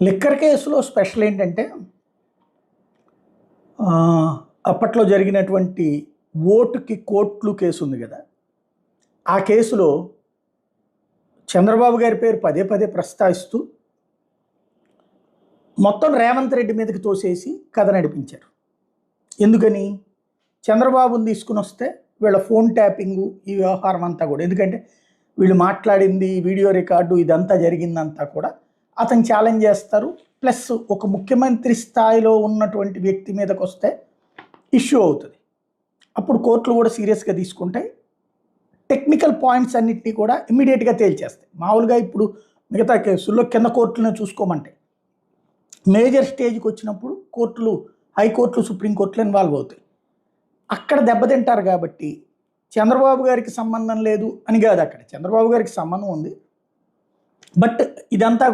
Liquor కేసులో special ఏంటంటే అప్పట్లో జరిగినటువంటి ఓటుకి కోట్లు కేసు ఉంది కదా. ఆ కేసులో చంద్రబాబు గారి పేరు పదే పదే ప్రస్తావిస్తూ మొత్తం రేవంత్ రెడ్డి మీదకి తోసేసి కథ నడిపించారు. ఎందుకని? చంద్రబాబుని తీసుకుని వస్తే వీళ్ళ ఫోన్ ట్యాపింగు ఈ వ్యవహారం అంతా కూడా, ఎందుకంటే వీళ్ళు మాట్లాడింది వీడియో రికార్డు ఇదంతా జరిగిందంతా కూడా అతను ఛాలెంజ్ చేస్తారు. ప్లస్ ఒక ముఖ్యమంత్రి స్థాయిలో ఉన్నటువంటి వ్యక్తి మీదకి వస్తే ఇష్యూ అవుతుంది. అప్పుడు కోర్టులు కూడా సీరియస్గా తీసుకుంటాయి. టెక్నికల్ పాయింట్స్ అన్నింటినీ కూడా ఇమ్మీడియట్గా తేల్చేస్తాయి. మామూలుగా ఇప్పుడు మిగతా కేసుల్లో కింద కోర్టులను చూసుకోమంటే, మేజర్ స్టేజ్కి వచ్చినప్పుడు కోర్టులు, హైకోర్టులు, సుప్రీంకోర్టులు ఇన్వాల్వ్ అవుతాయి. అక్కడ దెబ్బతింటారు కాబట్టి చంద్రబాబు గారికి సంబంధం లేదు అని కాదు, అక్కడ చంద్రబాబు గారికి సంబంధం ఉంది. బట్ ఇదంతా